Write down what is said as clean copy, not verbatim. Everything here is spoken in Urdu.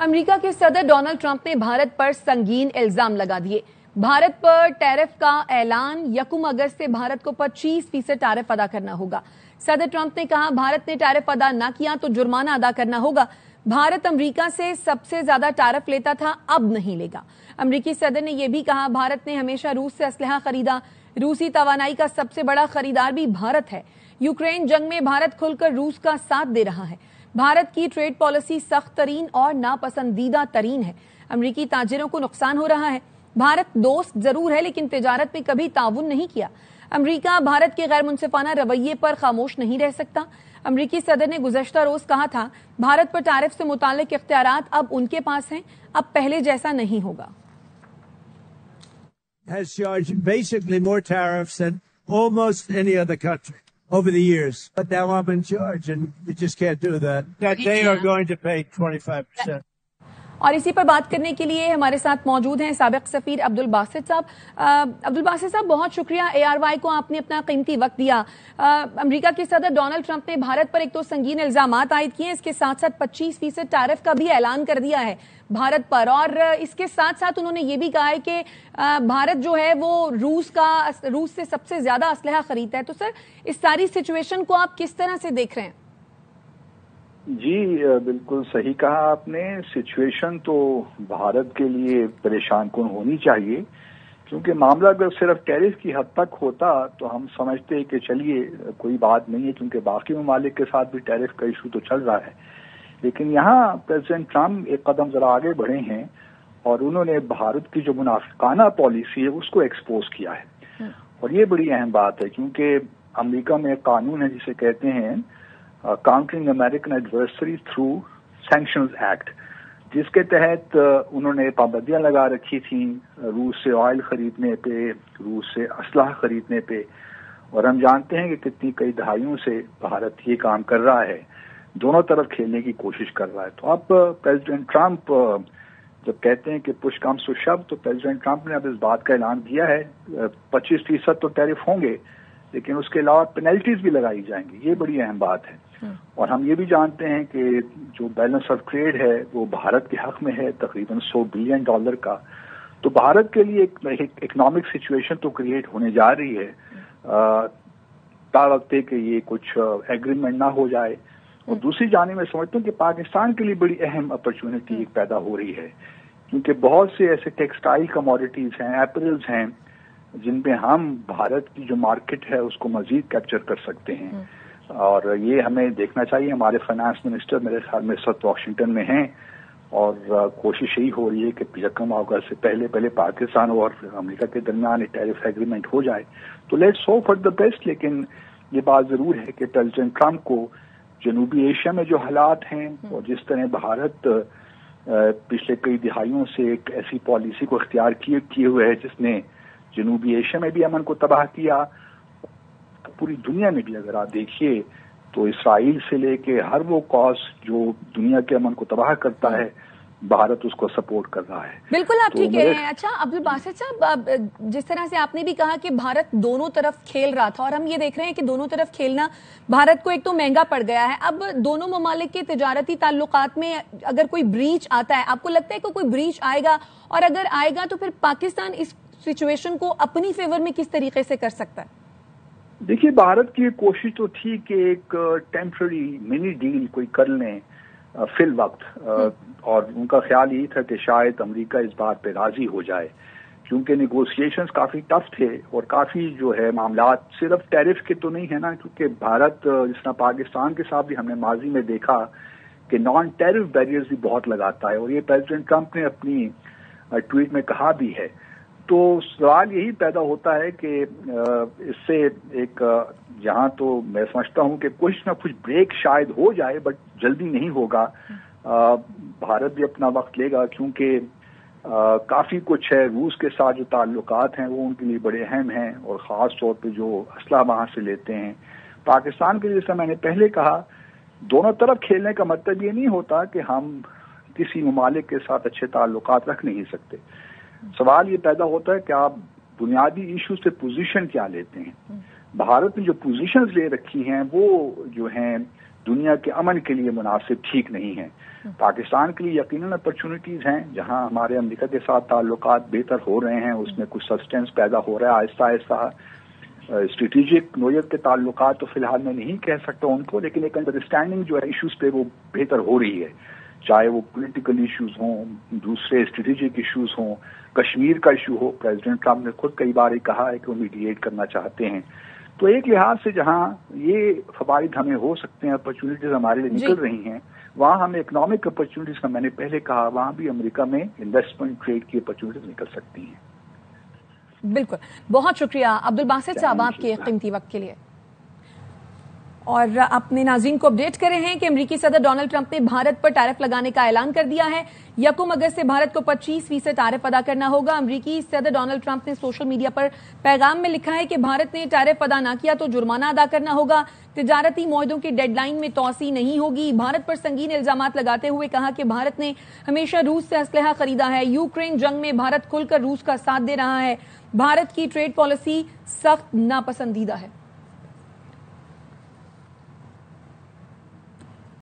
امریکہ کے صدر ڈونلڈ ٹرمپ نے بھارت پر سنگین الزام لگا دیے۔ بھارت پر ٹیرف کا اعلان 1 اگست سے بھارت کو 25% ٹیرف ادا کرنا ہوگا۔ صدر ٹرمپ نے کہا بھارت نے ٹیرف ادا نہ کیا تو جرمانہ ادا کرنا ہوگا۔ بھارت امریکہ سے سب سے زیادہ ٹیرف لیتا تھا، اب نہیں لے گا۔ امریکی صدر نے یہ بھی کہا بھارت نے ہمیشہ روس سے اسلحہ خریدا، روسی توانائی کا سب سے بڑا خریدار بھی بھارت ہے۔ یوکرین جنگ میں بھارت کھل کر روس کا ساتھ دے رہا ہے۔ بھارت کی ٹریڈ پالیسی سخت ترین اور ناپسندیدہ ترین ہے۔ امریکی تاجروں کو نقصان ہو رہا ہے۔ بھارت دوست ضرور ہے لیکن تجارت میں کبھی تعاون نہیں کیا۔ امریکہ بھارت کے غیر منصفانہ رویے پر خاموش نہیں رہ سکتا۔ امریکی صدر نے گزشتہ روز کہا تھا بھارت پر ٹیرف سے متعلق اختیارات اب ان کے پاس ہیں، اب پہلے جیسا نہیں ہوگا۔ Has charged basically more tariffs than almost any other country over the years. But now I'm in charge and you just can't do that. That they are going to pay 25%. اور اسی پر بات کرنے کے لیے ہمارے ساتھ موجود ہیں سابق سفیر عبدالباسط صاحب۔ عبدالباسط صاحب بہت شکریہ، ARY کو آپ نے اپنا قیمتی وقت دیا۔ امریکہ کے صدر ڈونلڈ ٹرمپ نے بھارت پر ایک تو سنگین الزامات عائد کیے ہیں، اس کے ساتھ ساتھ 25% ٹیرف کا بھی اعلان کر دیا ہے بھارت پر، اور اس کے ساتھ ساتھ انہوں نے یہ بھی کہا ہے کہ بھارت جو ہے وہ روس سے سب سے زیادہ اسلحہ خریدتا ہے۔ تو سر اس ساری سچویشن کو آپ کس طرح سے دیکھ رہے ہیں؟ جی بالکل صحیح کہا آپ نے۔ سچویشن تو بھارت کے لیے پریشان کن ہونی چاہیے، کیونکہ معاملہ اگر صرف ٹیرف کی حد تک ہوتا تو ہم سمجھتے کہ چلیے کوئی بات نہیں ہے، کیونکہ باقی ممالک کے ساتھ بھی ٹیرف کا ایشو تو چل رہا ہے۔ لیکن یہاں پریزیڈنٹ ٹرمپ ایک قدم ذرا آگے بڑھے ہیں اور انہوں نے بھارت کی جو منافقانہ پالیسی ہے اس کو ایکسپوز کیا ہے، اور یہ بڑی اہم بات ہے، کیونکہ امریکہ میں ایک قانون ہے جسے کہتے ہیں countering American adversary through sanctions act, جس کے تحت انہوں نے پابندیاں لگا رکھی تھیں روس سے آئل خریدنے پہ، روس سے اسلحہ خریدنے پہ، اور ہم جانتے ہیں کہ کتنی کئی دہائیوں سے بھارت یہ کام کر رہا ہے، دونوں طرف کھیلنے کی کوشش کر رہا ہے۔ تو اب پریزیڈنٹ ٹرمپ جب کہتے ہیں کہ پش کمز ٹو شو، تو پریزیڈنٹ ٹرمپ نے اب اس بات کا اعلان کیا ہے 25% تو ٹیرف ہوں گے، لیکن اس کے علاوہ پینلٹیز بھی لگائی جائیں گی۔ یہ بڑی اہم بات ہے، اور ہم یہ بھی جانتے ہیں کہ جو بیلنس آف ٹریڈ ہے وہ بھارت کے حق میں ہے تقریباً $100 بلین کا، تو بھارت کے لیے ایک اکنامک سچویشن تو کریٹ ہونے جا رہی ہے تا وقت کہ یہ کچھ ایگریمنٹ نہ ہو جائے۔ اور دوسری جانب میں سمجھتا ہوں کہ پاکستان کے لیے بڑی اہم اپرچونٹی پیدا ہو رہی ہے، کیونکہ بہت سے ایسے ٹیکسٹائل کموڈیٹیز ہیں، ایپرلز ہیں، جن پہ ہم بھارت کی جو مارکیٹ ہے اس کو مزید کیپچر کر سکتے ہیں، اور یہ ہمیں دیکھنا چاہیے۔ ہمارے فائنانس منسٹر میرے خیال میں اس وقت واشنگٹن میں ہیں، اور کوشش یہی ہو رہی ہے کہ 1 اگست سے پہلے پاکستان اور امریکہ کے درمیان ایک ٹیرف ایگریمنٹ ہو جائے۔ تو let's hope for the best, لیکن یہ بات ضرور ہے کہ پریزیڈنٹ ٹرمپ کو جنوبی ایشیا میں جو حالات ہیں اور جس طرح بھارت پچھلے کئی دہائیوں سے ایک ایسی پالیسی کو اختیار کیے ہوئے ہے جس نے جنوبی ایشیا میں بھی امن کو تباہ کیا، پوری دنیا میں بھی اگر آپ دیکھیے تو اسرائیل سے لے کے ہر وہ کاز جو دنیا کے امن کو تباہ کرتا ہے بھارت اس کو سپورٹ کر رہا ہے۔ بالکل آپ ٹھیک کہہ رہے ہیں۔ اچھا عبدالباسط صاحب، جس طرح سے آپ نے بھی کہا کہ بھارت دونوں طرف کھیل رہا تھا، اور ہم یہ دیکھ رہے ہیں کہ دونوں طرف کھیلنا بھارت کو ایک تو مہنگا پڑ گیا ہے۔ اب دونوں ممالک کے تجارتی تعلقات میں اگر کوئی بریچ آتا ہے، آپ کو لگتا ہے کہ کوئی بریچ آئے گا، اور اگر آئے گا تو پھر پاکستان اس سچویشن کو اپنی فیور میں کس طریقے سے کر سکتا ہے؟ دیکھیے بھارت کی کوشش تو تھی کہ ایک ٹیمپرری منی ڈیل کوئی کر لیں فی الوقت، اور ان کا خیال یہی تھا کہ شاید امریکہ اس بات پہ راضی ہو جائے، کیونکہ نیگوشیشنز کافی ٹف تھے، اور کافی جو ہے معاملات صرف ٹیرف کے تو نہیں ہے نا، کیونکہ بھارت جس طرح پاکستان کے ساتھ بھی ہم نے ماضی میں دیکھا کہ نان ٹیرف بیریئرز بھی بہت لگاتا ہے، اور یہ پریزیڈنٹ ٹرمپ نے اپنی ٹویٹ میں کہا بھی ہے۔ تو سوال یہی پیدا ہوتا ہے کہ اس سے ایک جہاں تو میں سمجھتا ہوں کہ کچھ نہ کچھ بریک شاید ہو جائے، بٹ جلدی نہیں ہوگا۔ بھارت بھی اپنا وقت لے گا، کیونکہ کافی کچھ ہے۔ روس کے ساتھ جو تعلقات ہیں وہ ان کے لیے بڑے اہم ہیں، اور خاص طور پہ جو اسلحہ وہاں سے لیتے ہیں۔ پاکستان کے جیسا میں نے پہلے کہا، دونوں طرف کھیلنے کا مطلب یہ نہیں ہوتا کہ ہم کسی ممالک کے ساتھ اچھے تعلقات رکھ نہیں سکتے۔ سوال یہ پیدا ہوتا ہے کہ آپ بنیادی ایشو سے پوزیشن کیا لیتے ہیں۔ بھارت نے جو پوزیشنز لے رکھی ہیں وہ جو ہیں دنیا کے امن کے لیے مناسب ٹھیک نہیں ہیں. پاکستان کے لیے یقیناً اپرچونیٹیز ہیں، جہاں ہمارے امریکہ کے ساتھ تعلقات بہتر ہو رہے ہیں، اس میں کچھ سبسٹینس پیدا ہو رہا ہے آہستہ آہستہ. اسٹریٹجک نوعیت کے تعلقات تو فی الحال میں نہیں کہہ سکتا ان کو، لیکن ایک انڈرسٹینڈنگ جو ہے ایشوز پہ وہ بہتر ہو رہی ہے، چاہے وہ پولیٹیکل ایشوز ہوں، دوسرے اسٹریٹجک ایشوز ہوں، کشمیر کا ایشو ہو. پریزیڈنٹ ٹرمپ نے خود کئی بار کہا ہے کہ وہ میڈیٹ کرنا چاہتے ہیں. تو ایک لحاظ سے جہاں یہ فوائد ہمیں ہو سکتے ہیں، اپرچونیٹیز ہمارے لیے نکل رہی ہیں، وہاں ہمیں اکنامک اپرچونیٹیز کا میں نے پہلے کہا، وہاں بھی امریکہ میں انویسٹمنٹ ٹریڈ کی اپرچونیٹیز نکل سکتی ہیں. بالکل، بہت شکریہ عبدالباسط صاحب آپ کے قیمتی وقت کے لیے. اور اپنے ناظرین کو اپڈیٹ کرے ہیں کہ امریکی صدر ڈونلڈ ٹرمپ نے بھارت پر ٹیرف لگانے کا اعلان کر دیا ہے. 1 اگست سے بھارت کو 25% ٹیرف ادا کرنا ہوگا. امریکی صدر ڈونلڈ ٹرمپ نے سوشل میڈیا پر پیغام میں لکھا ہے کہ بھارت نے ٹیرف ادا نہ کیا تو جرمانہ ادا کرنا ہوگا. تجارتی معاہدوں کی ڈیڈ لائن میں توسیع نہیں ہوگی. بھارت پر سنگین الزامات لگاتے ہوئے کہا کہ بھارت نے ہمیشہ روس سے اسلحہ خریدا ہے. یوکرین جنگ میں بھارت کھل کر روس کا ساتھ دے رہا ہے. بھارت کی ٹریڈ پالیسی سخت ناپسندیدہ ہے.